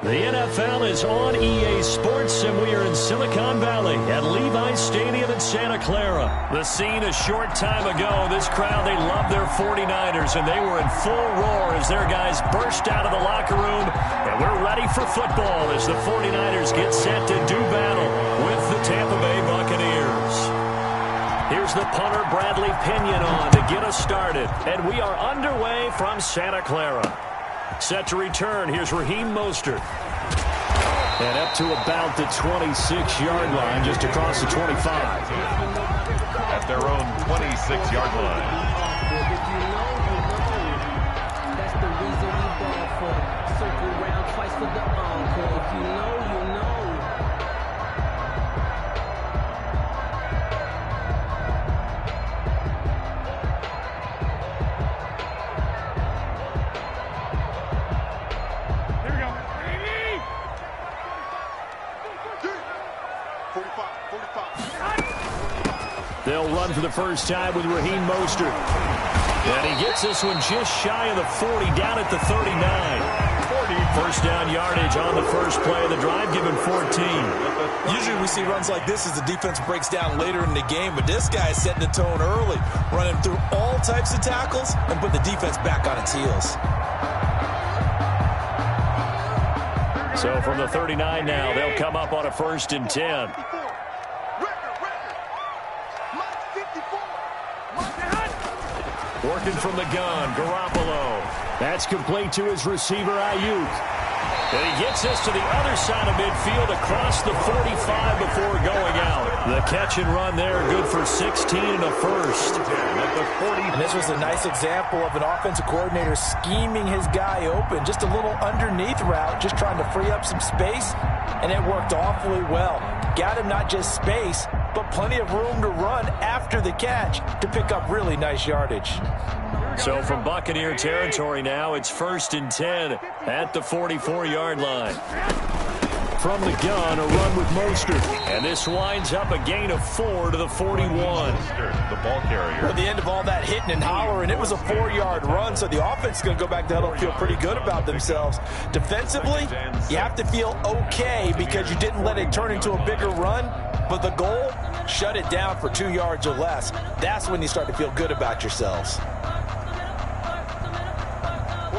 The NFL is on EA Sports, and we are in Silicon Valley at Levi's Stadium in Santa Clara. The scene a short time ago. This crowd, they love their 49ers, and they were in full roar as their guys burst out of the locker room. And we're ready for football as the 49ers get set to do battle with the Tampa Bay Buccaneers. Here's the punter, Bradley Pinion, on to get us started. And we are underway from Santa Clara. Set to return. Here's Raheem Mostert. And up to about the 26-yard line, just across the 25. At their own 26-yard line. That's the reason we ball for. Circle round twice for the encore. If you know, you know. They'll run for the first time with Raheem Mostert. And he gets this one just shy of the 40, down at the 39. First down yardage on the first play of the drive, given 14. Usually we see runs like this as the defense breaks down later in the game, but this guy is setting the tone early, running through all types of tackles and put the defense back on its heels. So from the 39 now, they'll come up on a 1st and 10. Working from the gun, Garoppolo. That's complete to his receiver, Ayuk. And he gets this to the other side of midfield across the 45 before going out. The catch and run there, good for 16 and a first. And this was a nice example of an offensive coordinator scheming his guy open. Just a little underneath route, just trying to free up some space, and it worked awfully well. Got him not just space, but plenty of room to run after the catch to pick up really nice yardage. So from Buccaneer territory now, it's 1st and 10 at the 44-yard line. From the gun, a run with Mostert. And this winds up a gain of 4 to the 41. The ball carrier. At the end of all that hitting and hollering, it was a 4-yard run, so the offense is going to go back to huddle and feel pretty good about themselves. Defensively, you have to feel okay because you didn't let it turn into a bigger run, but the goal, shut it down for 2 yards or less. That's when you start to feel good about yourselves.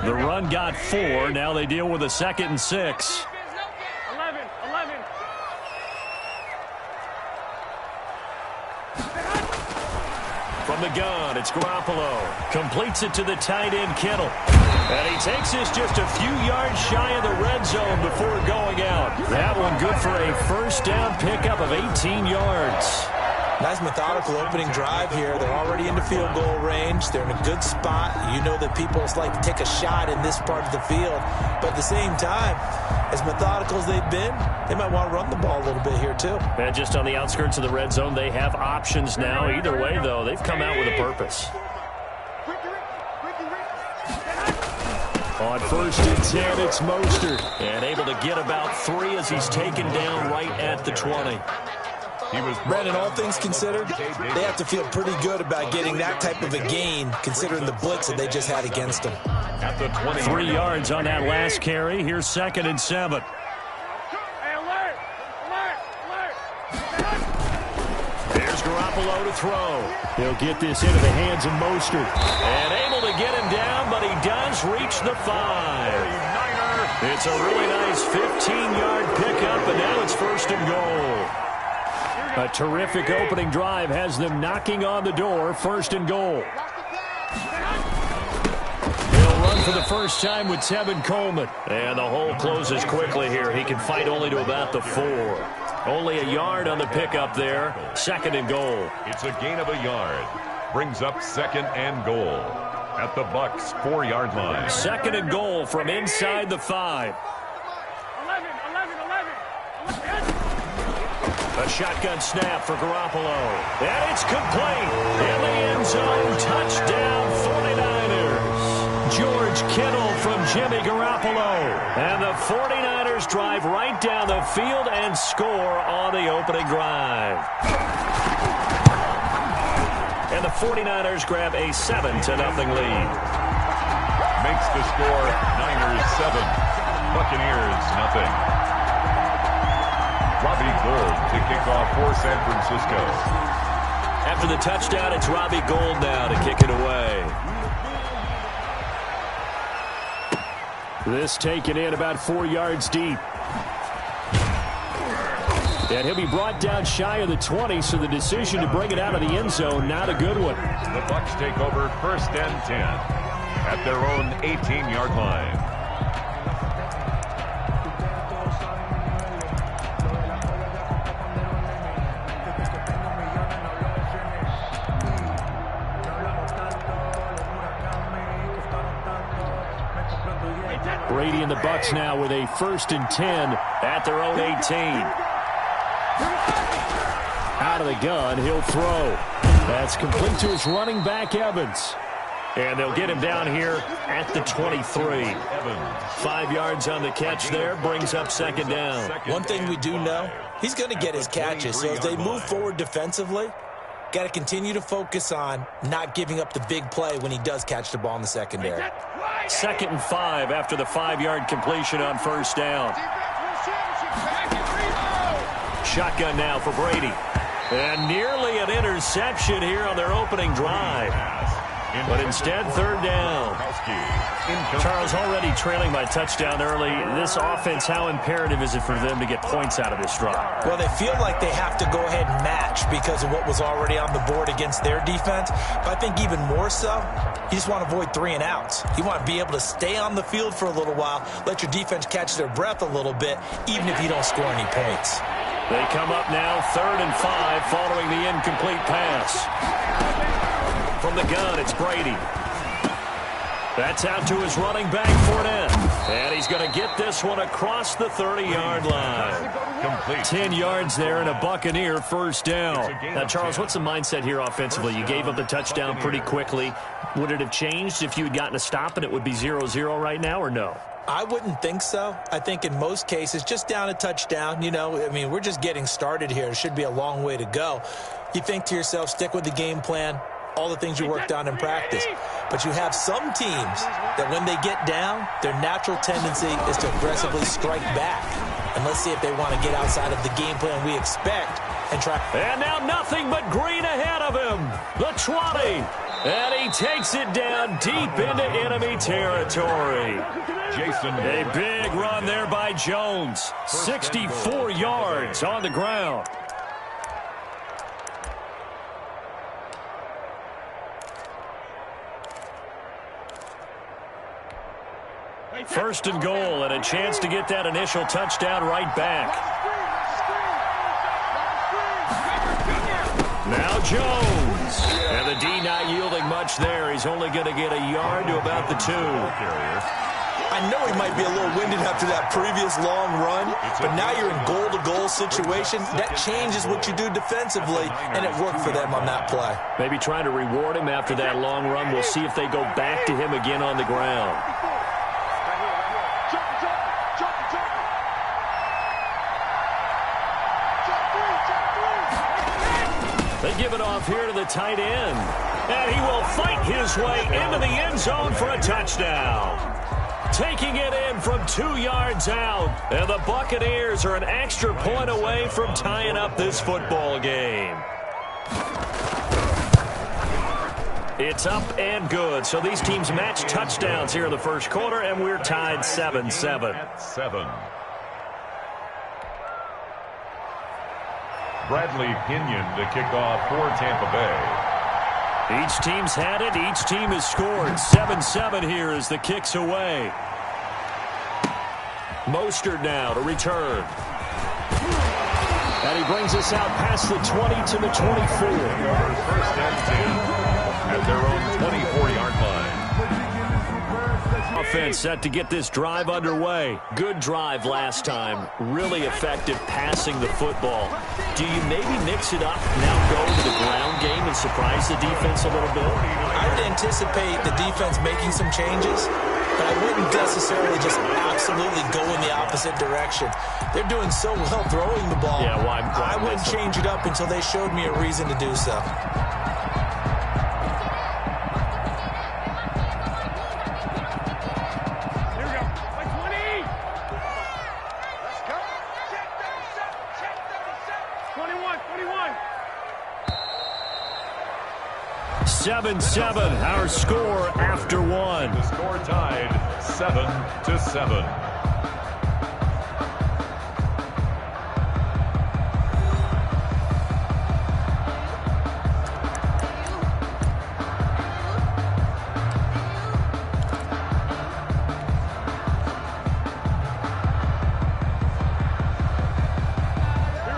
The run got 4. Now they deal with a 2nd and 6. From the gun, it's Garoppolo. Completes it to the tight end, Kittle. And he takes this just a few yards shy of the red zone before going out. That one good for a first down pickup of 18 yards. Nice methodical opening drive here. They're already into field goal range. They're in a good spot. You know that people like to take a shot in this part of the field. But at the same time, as methodical as they've been, they might want to run the ball a little bit here too. And just on the outskirts of the red zone, they have options now. Either way, though, they've come out with a purpose. On 1st and 10, it's Mostert. And able to get about 3 as he's taken down right at the 20. Brandon, all things considered, they have to feel pretty good about getting that type of a gain, considering the blitz that they just had against them. At the 20. 3 yards on that last carry. Here's 2nd and 7. There's Garoppolo to throw. He'll get this into the hands of Mostert. And able to get him down, but he does reach the 5. It's a really nice 15-yard pickup, and now it's 1st and goal. A terrific opening drive has them knocking on the door. 1st and goal. He'll run for the first time with Tevin Coleman. And the hole closes quickly here. He can fight only to about the 4. Only a yard on the pickup there. 2nd and goal. It's a gain of a yard. Brings up 2nd and goal. At the Bucs' 4-yard line. 2nd and goal from inside the 5. A shotgun snap for Garoppolo. And it's complete. In the end zone. Touchdown 49ers. George Kittle from Jimmy Garoppolo. And the 49ers drive right down the field and score on the opening drive. And the 49ers grab a 7-0 lead. Makes the score Niners 7. Buccaneers, nothing. Robbie Gould to kick off for San Francisco. After the touchdown, it's Robbie Gould now to kick it away. This taken in about 4 yards deep. And he'll be brought down shy of the 20, so the decision to bring it out of the end zone, not a good one. The Bucs take over 1st and 10 at their own 18-yard line. Brady and the Bucs now with a 1st and 10 at their own 18. Out of the gun, he'll throw. That's complete to his running back, Evans. And they'll get him down here at the 23. 5 yards on the catch there, brings up 2nd down. One thing we do know, he's going to get his catches. So as they move forward defensively, got to continue to focus on not giving up the big play when he does catch the ball in the secondary. 2nd and 5 after the 5-yard completion on 1st down. Shotgun now for Brady. And nearly an interception here on their opening drive. But instead, 3rd down. Charles, already trailing by touchdown early. This offense, how imperative is it for them to get points out of this drive? Well, they feel like they have to go ahead and match because of what was already on the board against their defense. But I think even more so, you just want to avoid 3 and outs. You want to be able to stay on the field for a little while, let your defense catch their breath a little bit, even if you don't score any points. They come up now 3rd and 5 following the incomplete pass. From the gun, it's Brady. That's out to his running back, Fournette. And he's going to get this one across the 30-yard line. 10 yards there and a Buccaneer 1st down. Now, Charles, what's the mindset here offensively? You gave up the touchdown pretty quickly. Would it have changed if you had gotten a stop and it would be 0-0 right now, or no? I wouldn't think so. I think in most cases, just down a touchdown, you know, I mean, we're just getting started here. It should be a long way to go. You think to yourself, stick with the game plan, all the things you worked on in practice. But you have some teams that when they get down, their natural tendency is to aggressively strike back. And let's see if they want to get outside of the game plan we expect and try. And now nothing but green ahead of him. The 20. And he takes it down deep into enemy territory. A big run there by Jones. 64 yards on the ground. First and goal, and a chance to get that initial touchdown right back. Now Jones. And the D not yielding much there. He's only going to get a yard to about the 2. I know he might be a little winded after that previous long run, but now you're in goal-to-goal situation. That changes what you do defensively, and it worked for them on that play. Maybe trying to reward him after that long run. We'll see if they go back to him again on the ground. They give it off here to the tight end. And he will fight his way into the end zone for a touchdown. Taking it in from 2 yards out. And the Buccaneers are an extra point away from tying up this football game. It's up and good. So these teams match touchdowns here in the first quarter, and we're tied 7-7. 7. Bradley Pinion to kick off for Tampa Bay. Each team's had it. Each team has scored. 7-7 here as the kick's away. Mostert now to return. And he brings us out past the 20 to the 24. 1st and 10 at their own 24-yard line. Offense set to get this drive underway. Good drive last time. Really effective passing the football. Do you maybe mix it up, now go to the ground game and surprise the defense a little bit? I would anticipate the defense making some changes, but I wouldn't necessarily just absolutely go in the opposite direction. They're doing so well throwing the ball. Yeah, why I wouldn't change it up until they showed me a reason to do so. 7-7, our score after one. The score tied 7-7.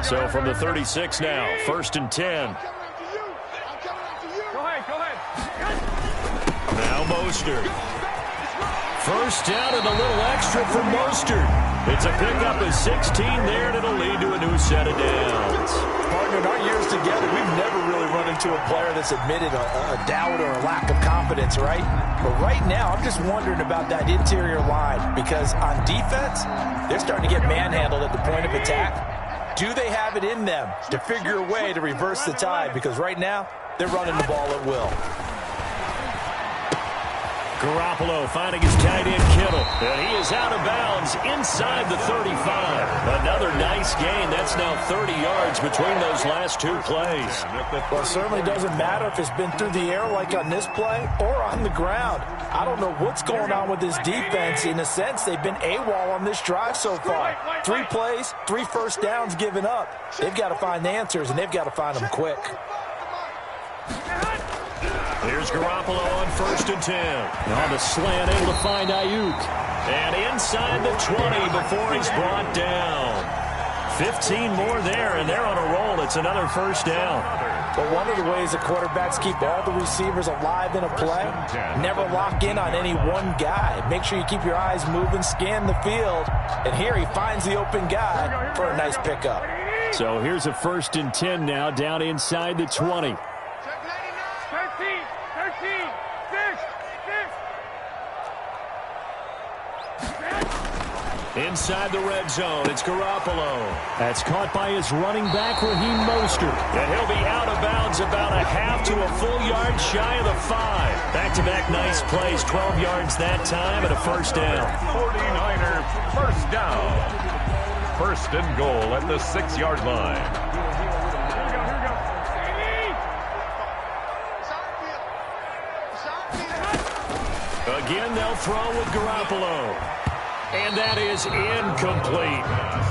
So from the 36 now, 1st and 10. Go ahead. Now Mostert. First down and a little extra for Mostert. It's a pickup of 16 there, and it'll lead to a new set of downs. Partner, in our years together, we've never really run into a player that's admitted a doubt or a lack of confidence, right? But right now, I'm just wondering about that interior line, because on defense, they're starting to get manhandled at the point of attack. Do they have it in them to figure a way to reverse the tide? Because right now, they're running the ball at will. Garoppolo finding his tight end Kittle. And he is out of bounds inside the 35. Another nice gain. That's now 30 yards between those last two plays. Well, it certainly doesn't matter if it's been through the air like on this play or on the ground. I don't know what's going on with this defense. In a sense, they've been AWOL on this drive so far. 3 plays, 3 first downs given up. They've got to find answers, and they've got to find them quick. Here's Garoppolo on 1st and 10. On the slant, able to find Ayuk. And inside the 20 before he's brought down. 15 more there, and they're on a roll. It's another first down. But one of the ways the quarterbacks keep all the receivers alive in a play, never lock in on any one guy. Make sure you keep your eyes moving, scan the field. And here he finds the open guy for a nice pickup. So here's a 1st and 10 now, down inside the 20. 13, 6. Inside the red zone, it's Garoppolo. That's caught by his running back, Raheem Mostert. And he'll be out of bounds about a half to a full yard shy of the 5. Back-to-back nice plays, 12 yards that time and a first down. 49er first down. 1st and goal at the 6-yard line. Again, they'll throw with Garoppolo. And that is incomplete.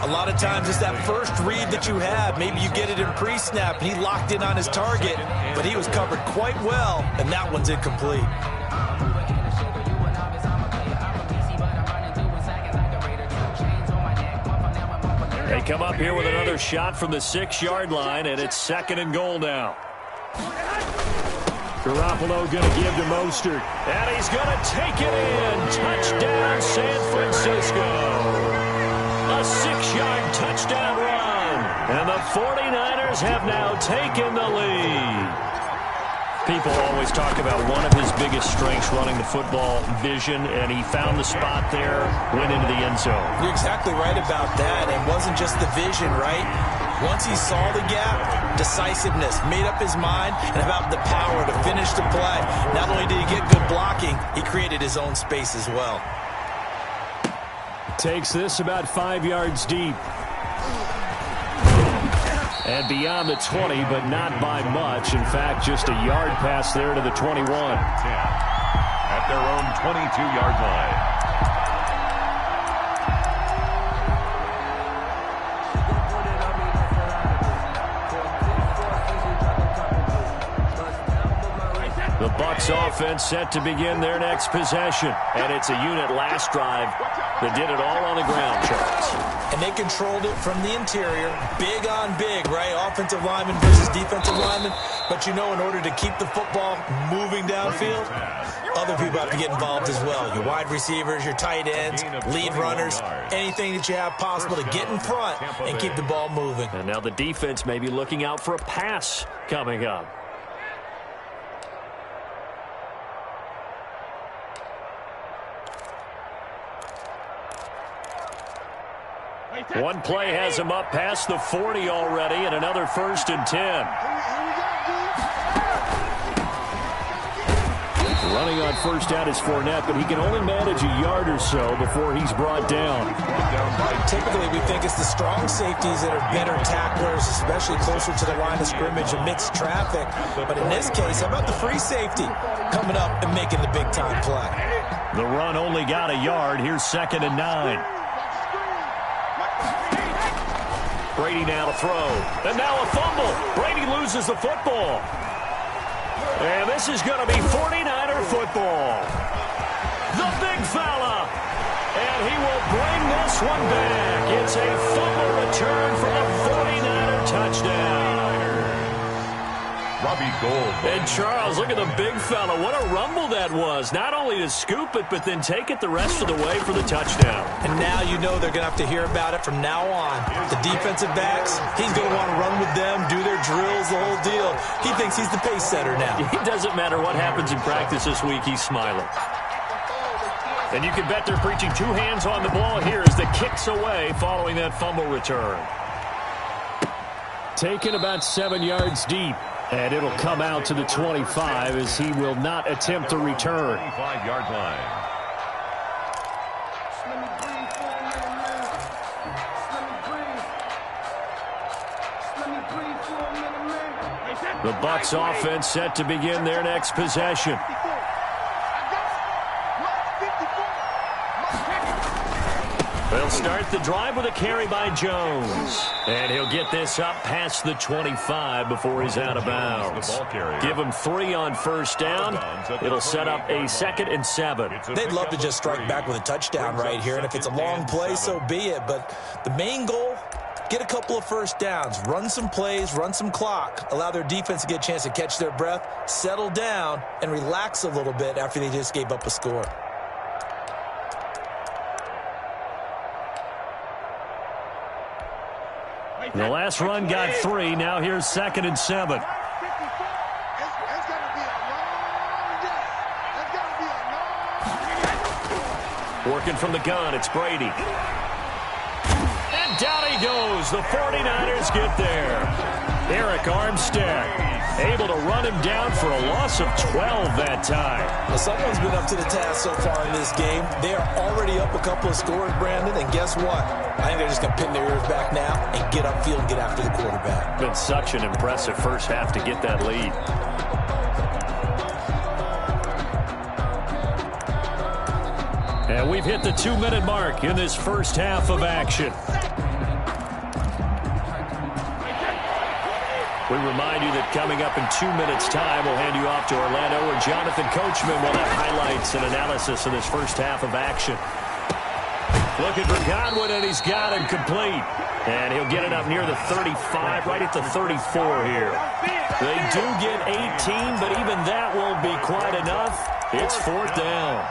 A lot of times it's that first read that you have. Maybe you get it in pre-snap, and he locked in on his target, but he was covered quite well, and that one's incomplete. They come up here with another shot from the 6-yard line, and it's 2nd and goal now. Garoppolo going to give to Mostert. And he's going to take it in. Touchdown, San Francisco. A 6-yard touchdown run. And the 49ers have now taken the lead. People always talk about one of his biggest strengths running the football, vision, and he found the spot there, went into the end zone. You're exactly right about that. It wasn't just the vision, right? Once he saw the gap, decisiveness, made up his mind, and about the power to finish the play. Not only did he get good blocking, he created his own space as well. Takes this about 5 yards deep. And beyond the 20, but not by much. In fact, just a yard pass there to the 21. 10 at their own 22-yard line. The Bucs offense set to begin their next possession. And it's a unit last drive that did it all on the ground, Charles. And they controlled it from the interior. Big on big, right? Offensive lineman versus defensive lineman. But you know, in order to keep the football moving downfield, other people have to get involved as well. Your wide receivers, your tight ends, lead runners, anything that you have possible to get in front and keep the ball moving. And now the defense may be looking out for a pass coming up. One play has him up past the 40 already, and another 1st and 10. Running on first down is Fournette, but he can only manage a yard or so before he's brought down. Typically, we think it's the strong safeties that are better tacklers, especially closer to the line of scrimmage amidst traffic. But in this case, how about the free safety coming up and making the big-time play? The run only got a yard. Here's 2nd and 9. Brady now to throw. And now a fumble. Brady loses the football. And this is going to be 49er football. The big fella. And he will bring this one back. It's a fumble return for the 49er touchdown. Robbie Gould. And Charles, look at the big fella. What a rumble that was. Not only to scoop it, but then take it the rest of the way for the touchdown. And now you know they're going to have to hear about it from now on. The defensive backs, he's going to want to run with them, do their drills, the whole deal. He thinks he's the pace setter now. It doesn't matter what happens in practice this week, he's smiling. And you can bet they're preaching 2 hands on the ball here as the kicks away following that fumble return. Taken about 7 yards deep. And it'll come out to the 25 as he will not attempt to return. 25-yard line. The Bucs offense set to begin their next possession. They'll start the drive with a carry by Jones. And he'll get this up past the 25 before he's out of bounds. Give him 3 on first down. It'll set up a 2nd and 7. They'd love to just strike back with a touchdown right here. And if it's a long play, so be it. But the main goal, get a couple of first downs. Run some plays, run some clock. Allow their defense to get a chance to catch their breath, settle down, and relax a little bit after they just gave up a score. The last run got 3. Now here's 2nd and 7. Working from the gun, it's Brady. And down he goes. The 49ers get there. Eric Armstead able to run him down for a loss of 12 that time. Well, someone's been up to the task so far in this game. They are already up a couple of scores, Brandon, and guess what? I think they're just going to pin their ears back now and get upfield and get after the quarterback. Been such an impressive first half to get that lead. And we've hit the 2-minute mark in this first half of action. We remind you that coming up in 2 minutes' time, we'll hand you off to Orlando, where Jonathan Coachman will have highlights and analysis of this first half of action. Looking for Godwin, and he's got him complete. And he'll get it up near the 35, right at the 34 here. They do get 18, but even that won't be quite enough. It's 4th down.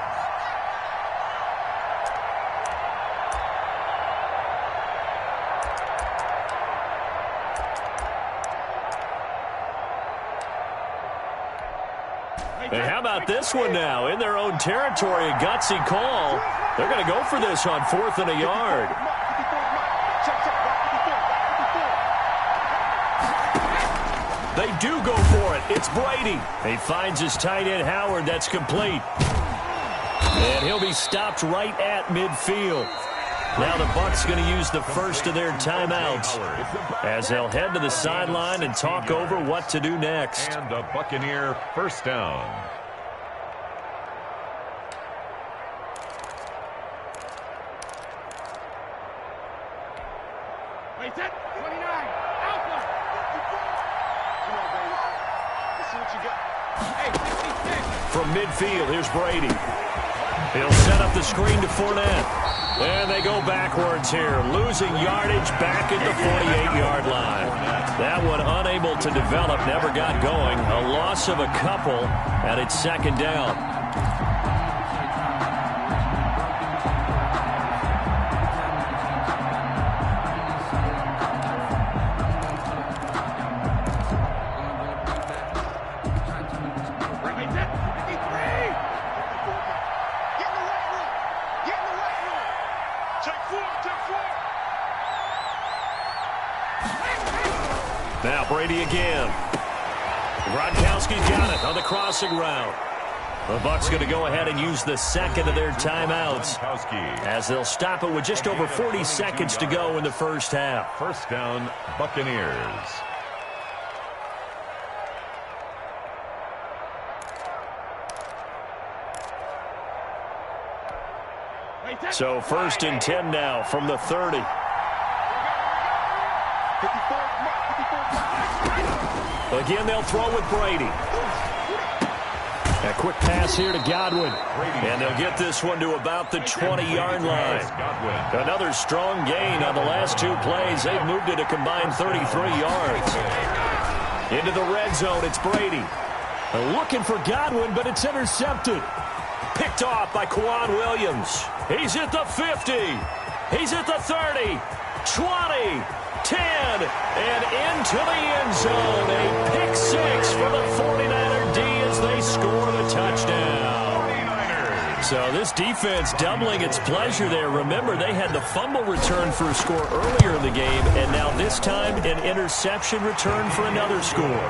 And how about this one now? In their own territory, a gutsy call. They're going to go for this on 4th and a yard. They do go for it. It's Brady. He finds his tight end, Howard. That's complete. And he'll be stopped right at midfield. Now the Bucs going to use the first of their timeouts as they'll head to the sideline and talk over what to do next. And a Buccaneer first down. Wait, set, 29, Alpha. Come on, baby. Let's see what you got. Hey, 66. From midfield, here's Brady. He'll set up the screen to Fournette. And they go backwards here, losing yardage back at the 48-yard line. That one unable to develop, never got going. A loss of a couple, and it's 2nd down. Now Brady again. Gronkowski's got it on the crossing route. The Bucs going to go ahead and use the second of their timeouts as they'll stop it with just over 40 seconds to go in the first half. First down, Buccaneers. So 1st and 10 now from the 30. Again, they'll throw with Brady. A quick pass here to Godwin. And they'll get this one to about the 20-yard line. Another strong gain on the last 2 plays. They've moved it a combined 33 yards. Into the red zone, it's Brady. Looking for Godwin, but it's intercepted. Picked off by Quan Williams. He's at the 50. He's at the 30. 20. 10. And into the end zone. A pick 6 for the 49er D as they score the touchdown. So this defense doubling its pleasure there. Remember, they had the fumble return for a score earlier in the game, and now this time an interception return for another score.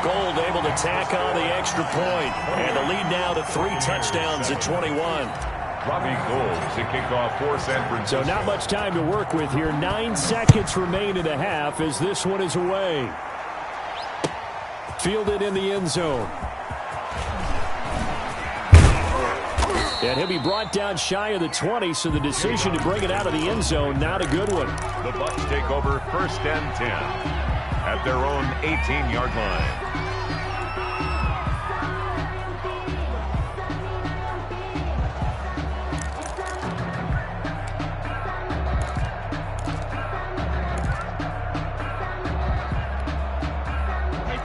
Gold able to tack on the extra point, and the lead now to 3 touchdowns at 21. Robbie Gould to kick off for San Francisco. So not much time to work with here. 9 seconds remain in the half as this one is away. Fielded in the end zone. And he'll be brought down shy of the 20, so the decision to bring it out of the end zone, not a good one. The Bucs take over 1st and 10 at their own 18-yard line.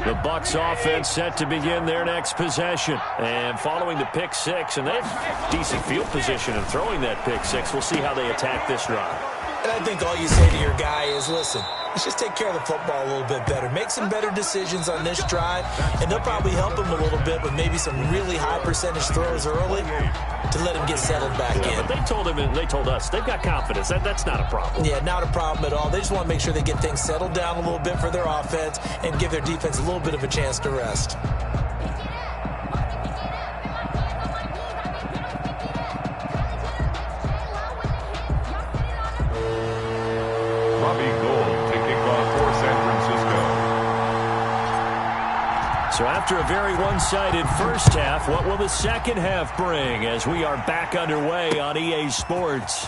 The Bucs offense set to begin their next possession. And following the pick 6, and they have decent field position in throwing that pick 6. We'll see how they attack this drive. And I think all you say to your guy is, listen, let's just take care of the football a little bit better. Make some better decisions on this drive, and they'll probably help him a little bit with maybe some really high percentage throws early to let him get settled back in. But they told him, and they told us, they've got confidence. That's not a problem. Yeah, not a problem at all. They just want to make sure they get things settled down a little bit for their offense and give their defense a little bit of a chance to rest. So after a very one-sided first half, what will the second half bring as we are back underway on EA Sports?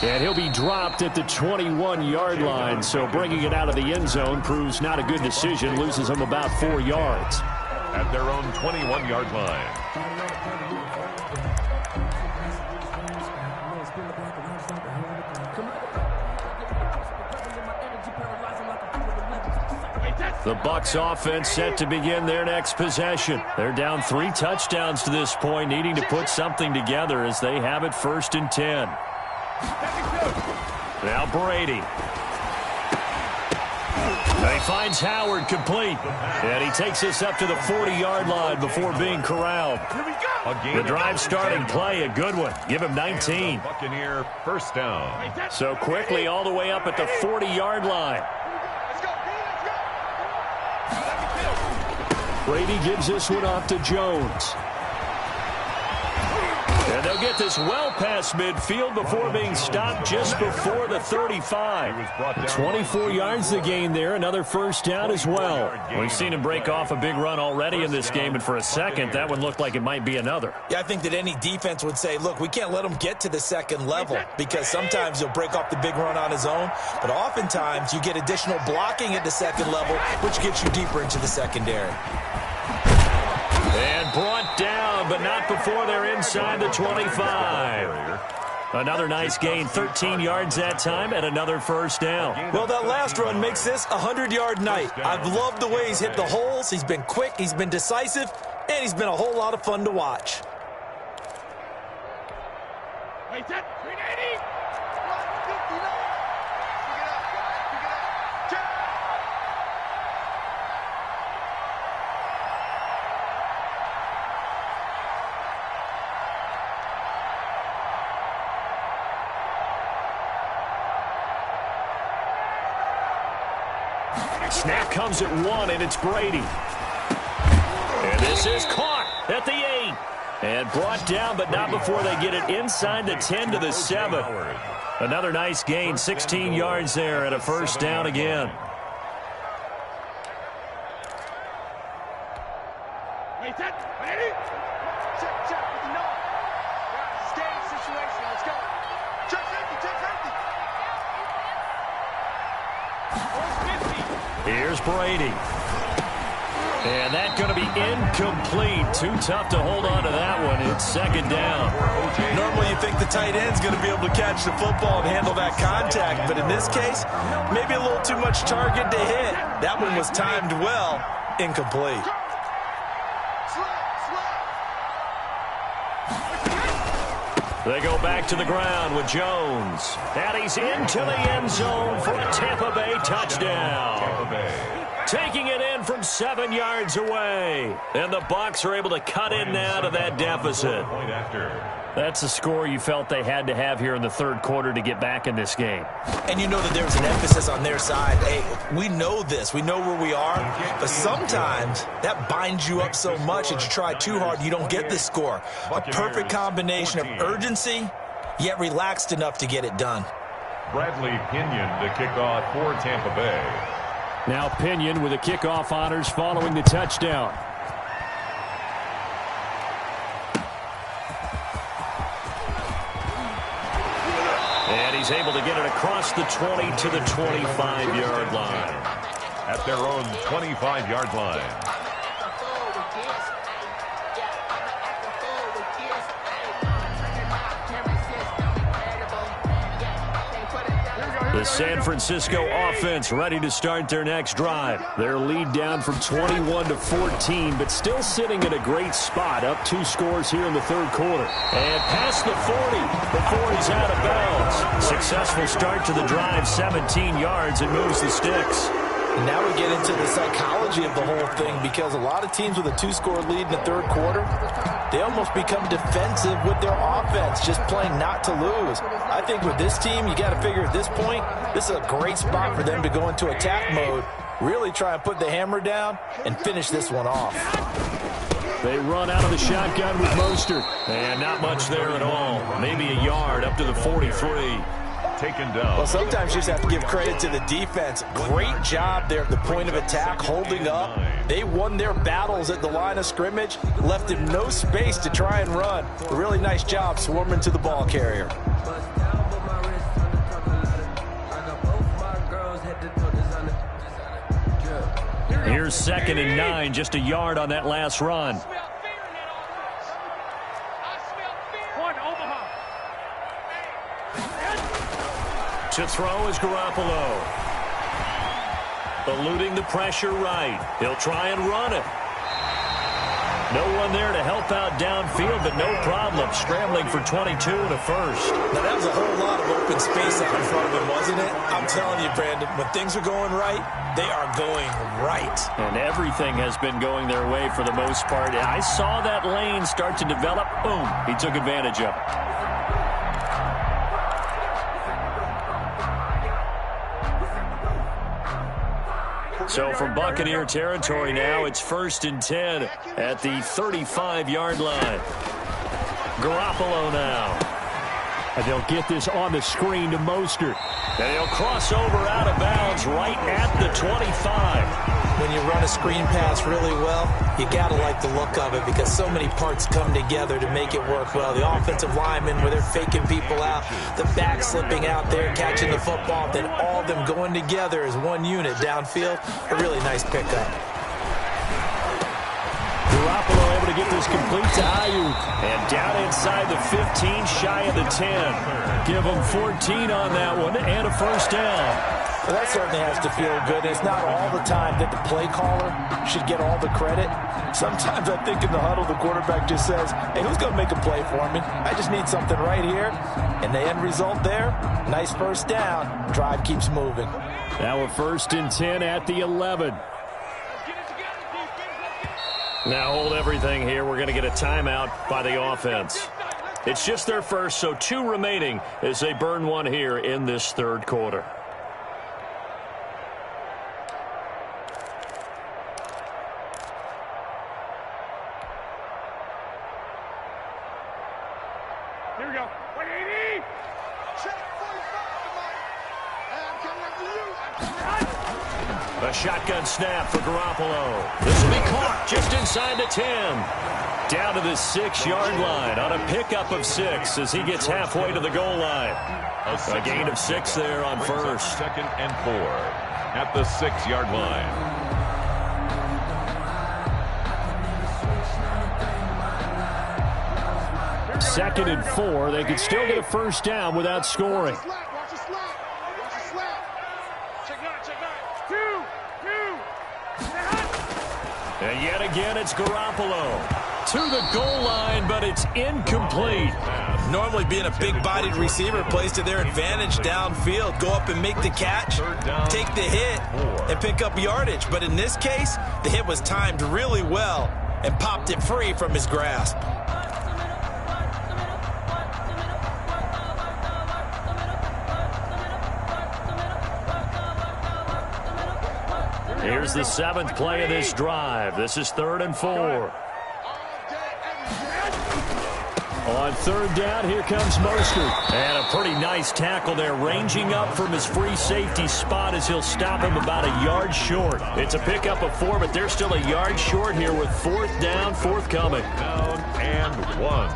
And he'll be dropped at the 21-yard line, so bringing it out of the end zone proves not a good decision, loses him about 4 yards. At their own 21-yard line. The Bucs offense set to begin their next possession. They're down 3 touchdowns to this point, needing to put something together as they have it 1st and 10. Now Brady. He finds Howard complete. And he takes us up to the 40-yard line before being corralled. The drive starting play, a good one. Give him 19. Buccaneer first down. So quickly all the way up at the 40-yard line. Brady gives this one off to Jones. And they'll get this well past midfield before being stopped just before the 35. 24 yards to gain there, another first down as well. We've seen him break off a big run already in this game, and for a second, that one looked like it might be another. Yeah, I think that any defense would say, look, we can't let him get to the second level because sometimes he'll break off the big run on his own, but oftentimes you get additional blocking at the second level, which gets you deeper into the secondary. And brought down, but not before they're inside the 25. Another nice gain, 13 yards that time, and another first down. Well, that last run makes this a 100-yard night. I've loved the way he's hit the holes. He's been quick, he's been decisive, and he's been a whole lot of fun to watch. Snap comes at 1, and it's Brady. And this is caught at the 8. And brought down, but not before they get it inside the 10 to the 7. Another nice gain, 16 yards there and a first down again. Here's Brady. And that's going to be incomplete. Too tough to hold on to that one. It's second down. Normally you think the tight end's going to be able to catch the football and handle that contact, but in this case, maybe a little too much target to hit. That one was timed well. Incomplete. They go back to the ground with Jones. And he's into the end zone for a Tampa Bay touchdown. Taking it in from 7 yards away. And the Bucs are able to cut in now to that deficit. That's a score you felt they had to have here in the third quarter to get back in this game. And you know that there was an emphasis on their side. Hey, we know this. We know where we are. But sometimes that binds you up so much that you try too hard, you don't get the score. A perfect combination of urgency, yet relaxed enough to get it done. Bradley Pinion to kick off for Tampa Bay. Now Pinion with the kickoff honors following the touchdown. And he's able to get it across the 20 to the 25-yard line. At their own 25-yard line. The San Francisco offense ready to start their next drive. Their lead down from 21 to 14, but still sitting at a great spot, up 2 scores here in the third quarter. And past the 40 before he's out of bounds. Successful start to the drive, 17 yards, and moves the sticks. Now we get into the psychology of the whole thing, because a lot of teams with a 2-score lead in the third quarter, they almost become defensive with their offense, just playing not to lose. I think with this team, you got to figure at this point, this is a great spot for them to go into attack mode, really try and put the hammer down and finish this one off. They run out of the shotgun with Mostert. And not much there at all. Maybe a yard up to the 43. Taken down. Well, sometimes you just have to give credit to the defense. Great job there at the point of attack, holding up. They won their battles at the line of scrimmage, left him no space to try and run. A really nice job swarming to the ball carrier. Here's 2nd and 9, just a yard on that last run. To throw is Garoppolo. Eluding the pressure right. He'll try and run it. No one there to help out downfield, but no problem. Scrambling for 22 and a first. Now, that was a whole lot of open space out in front of him, wasn't it? I'm telling you, Brandon, when things are going right, they are going right. And everything has been going their way for the most part. I saw that lane start to develop. Boom. He took advantage of it. So from Buccaneer territory now, it's 1st and 10 at the 35-yard line. Garoppolo now. And they'll get this on the screen to Mostert. And he'll cross over out of bounds right at the 25. When you run a screen pass really well, you got to like the look of it, because so many parts come together to make it work well. The offensive linemen, where they're faking people out, the back slipping out there, catching the football, then all of them going together as one unit downfield. A really nice pickup. Garoppolo able to get this complete to Ayuk. And down inside the 15, shy of the 10. Give them 14 on that one and a first down. Well, that certainly has to feel good. It's not all the time that the play caller should get all the credit. Sometimes I think in the huddle, the quarterback just says, hey, who's going to make a play for me? I just need something right here. And the end result there, nice first down. Drive keeps moving. Now a 1st and 10 at the 11. Now hold everything here. We're going to get a timeout by the offense. It's just their first, so 2 remaining as they burn one here in this third quarter. 180. Check 45. I'm coming after you. A shotgun snap for Garoppolo. This will be caught just inside the 10. Down to the 6-yard line on a pickup of 6 as he gets halfway to the goal line. A gain of 6 there on first. 2nd and 4 at the 6-yard line. Second and 4. They could still get a first down without scoring. Watch the slap. Watch the slap. Check 9. 2. And yet again, it's Garoppolo to the goal line, but it's incomplete. Normally being a big-bodied receiver plays to their advantage downfield. Go up and make the catch, take the hit, and pick up yardage. But in this case, the hit was timed really well and popped it free from his grasp. Here's the 7th play of this drive. This is 3rd and 4. On 3rd down, here comes Mostert. And a pretty nice tackle there, ranging up from his free safety spot as he'll stop him about a yard short. It's a pickup of 4, but they're still a yard short here with 4th down, forthcoming. Down and 1.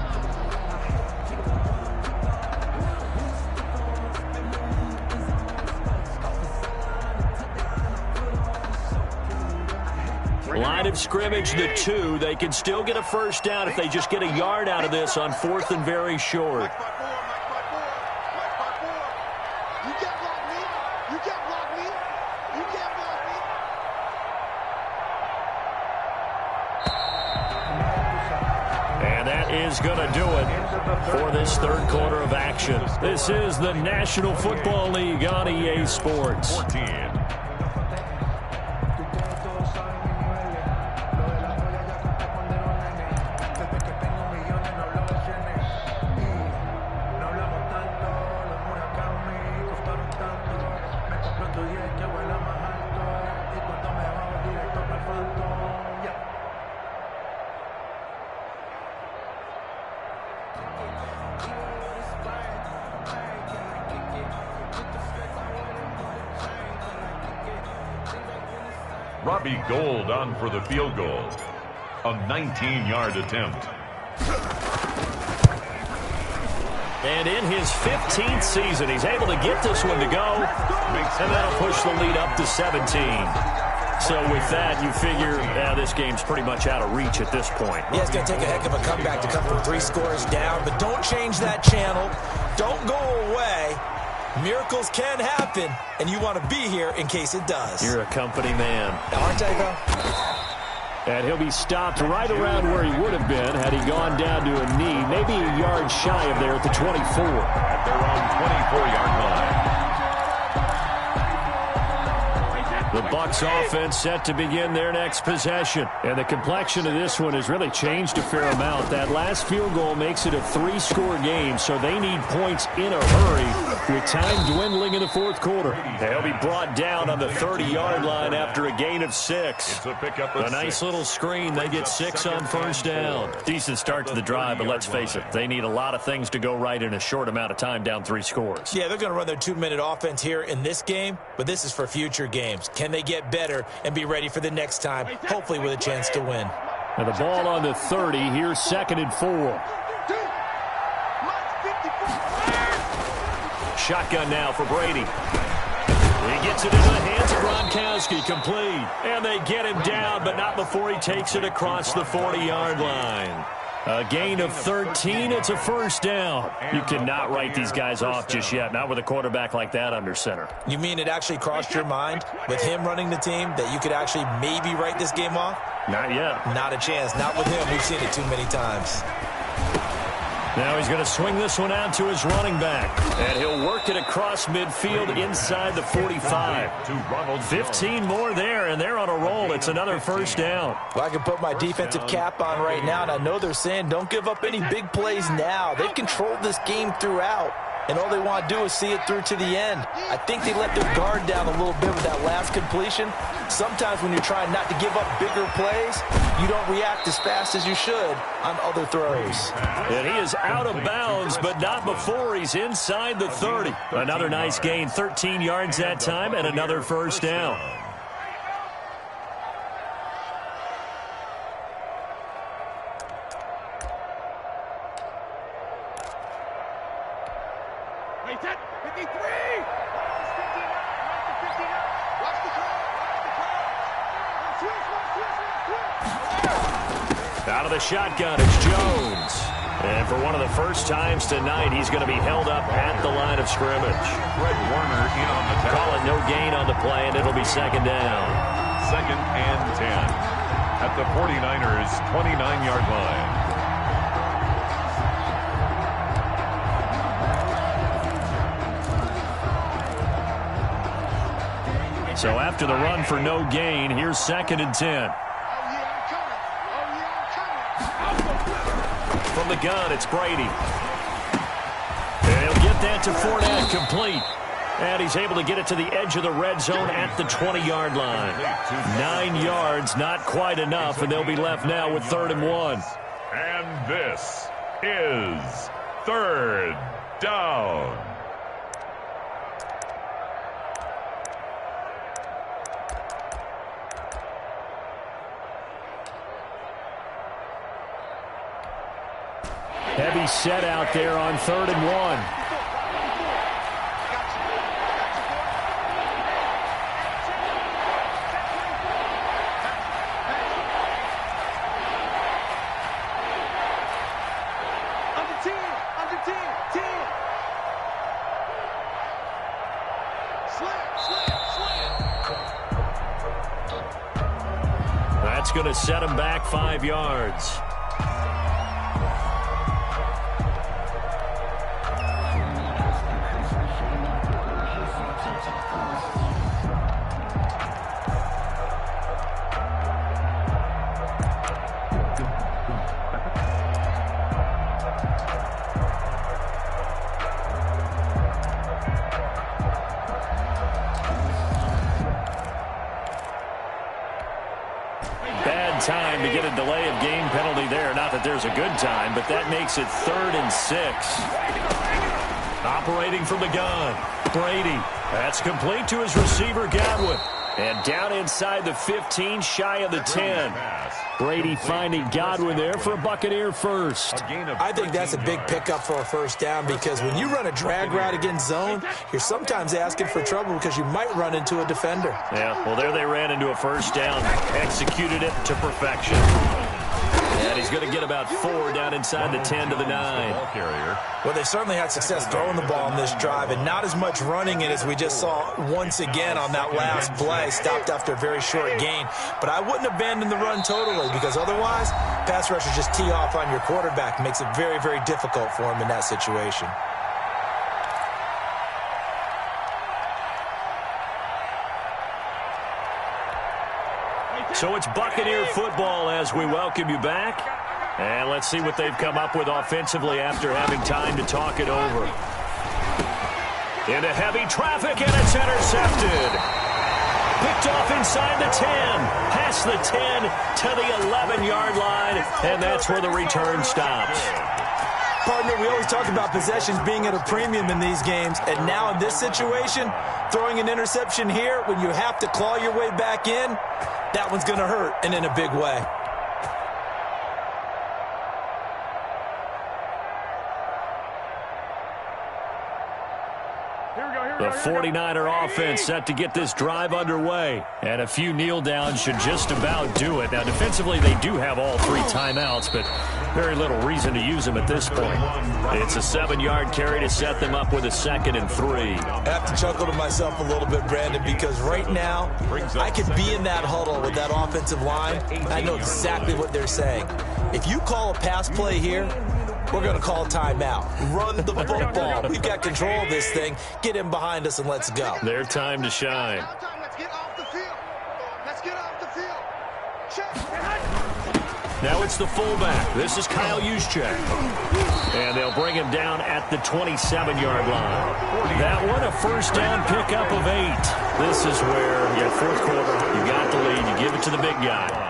Line of scrimmage, the 2. They can still get a first down if they just get a yard out of this on 4th and very short. You can't block me. You can't block me. You can't block me. And that is going to do it for this 3rd quarter of action. This is the National Football League on EA Sports. 14. Robbie Gould on for the field goal. A 19-yard attempt. And in his 15th season, he's able to get this one to go. And that'll push the lead up to 17. So with that, you figure this game's pretty much out of reach at this point. Yeah, it's going to take a heck of a comeback to come from 3 scores down. But don't change that channel. Don't go away. Miracles can happen, and you want to be here in case it does. You're a company man. Aren't I, though? And he'll be stopped right around where he would have been had he gone down to a knee, maybe a yard shy of there at the 24. At their own 24-yard line. The Bucs offense set to begin their next possession. And the complexion of this one has really changed a fair amount. That last field goal makes it a 3-score game, so they need points in a hurry with time dwindling in the 4th quarter. They'll be brought down on the 30-yard line after a gain of 6. It's a pickup of A nice 6. little screen. They get 6 on first down. Decent start to the drive, but let's face it, they need a lot of things to go right in a short amount of time down 3 scores. Yeah, they're going to run their 2-minute offense here in this game, but this is for future games. Can they get better and be ready for the next time, hopefully with a chance to win? And the ball on the 30. Here's 2nd and 4. Shotgun now for Brady. He gets it into the hands of Gronkowski, complete. And they get him down, but not before he takes it across the 40-yard line. A gain of 13. It's a first down. You cannot write these guys off just yet, not with a quarterback like that under center. You mean it actually crossed your mind with him running the team that you could actually maybe write this game off? Not yet. Not a chance. Not with him. We've seen it too many times. Now he's going to swing this one out to his running back. And he'll work it across midfield inside the 45. 15 more there, and they're on a roll. It's another first down. Well, I can put my defensive cap on right now, and I know they're saying don't give up any big plays now. They've controlled this game throughout. and all they want to do is see it through to the end. I think they let their guard down a little bit with that last completion. Sometimes when you're trying not to give up bigger plays, you don't react as fast as you should on other throws. And he is out of bounds, but not before he's inside the 30. Another nice gain, 13 yards that time, and another first down. Out of the shotgun, it's Jones. And for one of the first times tonight, he's going to be held up at the line of scrimmage. Fred Warner in on the tackle. Call it no gain on the play, and it'll be second down. 2nd and 10 at the 49ers' 29-yard line. So after the run for no gain, here's 2nd and 10. From the gun, it's Brady. And he'll get that to Fournette, complete. And he's able to get it to the edge of the red zone at the 20-yard line. 9 yards, not quite enough, and they'll be left now with 3rd and 1. And this is 3rd down. Heavy set out there on 3rd and 1. That's going to set him back 5 yards. Time to get a delay of game penalty there. Not that there's a good time, but that makes it 3rd and 6. Operating from the gun, Brady. That's complete to his receiver, Godwin. And down inside the 15, shy of the 10. Brady finding Godwin there for a Buccaneer first. I think that's a big pickup for a first down, because when you run a drag route against zone, you're sometimes asking for trouble because you might run into a defender. Yeah, well, there they ran into a first down. Executed it to perfection. And he's going to get about 4 down inside the 10 to the 9. Well, they certainly had success throwing the ball on this drive, and not as much running it as we just saw once again on that last play. Stopped after a very short gain. But I wouldn't abandon the run totally, because otherwise, pass rushers just tee off on your quarterback. Makes it very, very difficult for him in that situation. So it's Buccaneer football as we welcome you back. And let's see what they've come up with offensively after having time to talk it over. Into heavy traffic, and it's intercepted. Picked off inside the 10. Past the 10 to the 11-yard line. And that's where the return stops. Partner, we always talk about possessions being at a premium in these games. And now in this situation, throwing an interception here when you have to claw your way back in, that one's going to hurt, and in a big way. The 49er offense set to get this drive underway. And a few kneel downs should just about do it. Now, defensively, they do have all 3 timeouts, but very little reason to use them at this point. It's a 7-yard carry to set them up with a 2nd and 3. I have to chuckle to myself a little bit, Brandon, because right now, I could be in that huddle with that offensive line. I know exactly what they're saying. If you call a pass play here, we're going to call timeout. Run the football. We've got control of this thing. Get him behind us and let's go. Their time to shine. Let's get off the field. Let's get off the field. Check. Now it's the fullback. This is Kyle Juszczyk. And they'll bring him down at the 27-yard line. That one, a first down pickup of 8. This is where, fourth quarter, you got the lead, you give it to the big guy.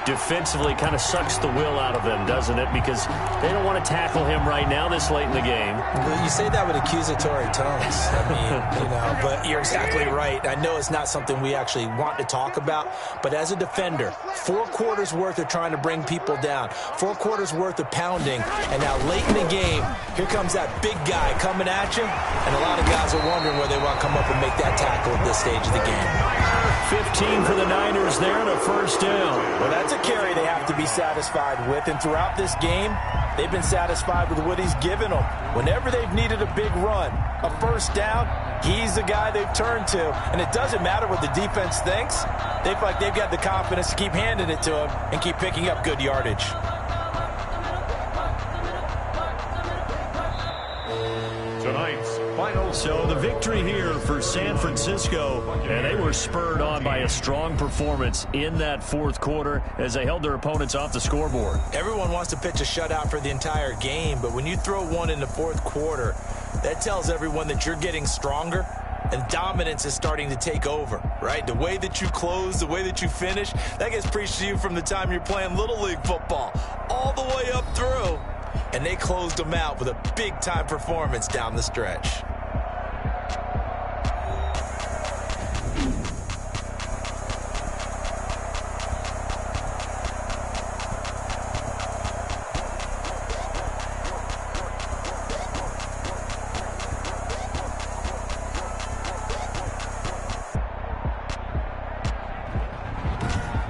Defensively kind of sucks the will out of them, doesn't it? Because they don't want to tackle him right now this late in the game. Well, you say that with accusatory tones. I mean, but you're exactly right. I know it's not something we actually want to talk about, but as a defender, 4 quarters worth of trying to bring people down, 4 quarters worth of pounding, and now late in the game, here comes that big guy coming at you, and a lot of guys are wondering where they want to come up and make that tackle at this stage of the game. 15 for the Niners there and a first down. Well, that's a carry they have to be satisfied with, and throughout this game, they've been satisfied with what he's given them. Whenever they've needed a big run, a first down, he's the guy they've turned to, and it doesn't matter what the defense thinks. They feel like they've got the confidence to keep handing it to him and keep picking up good yardage. Tonight's final. So the victory here for San Francisco, and they were spurred on by a strong performance in that fourth quarter as they held their opponents off the scoreboard. Everyone wants to pitch a shutout for the entire game, but when you throw one in the fourth quarter, that tells everyone that you're getting stronger and dominance is starting to take over, right? The way that you close, the way that you finish, that gets preached to you from the time you're playing Little League football all the way up through. And they closed them out with a big-time performance down the stretch.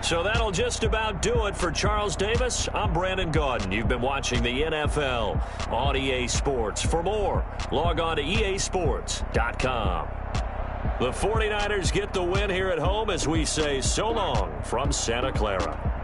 So that'll just about do it for Charles Davis. I'm Brandon Gaudin. You've been watching the NFL on EA Sports. For more, log on to easports.com. The 49ers get the win here at home as we say so long from Santa Clara.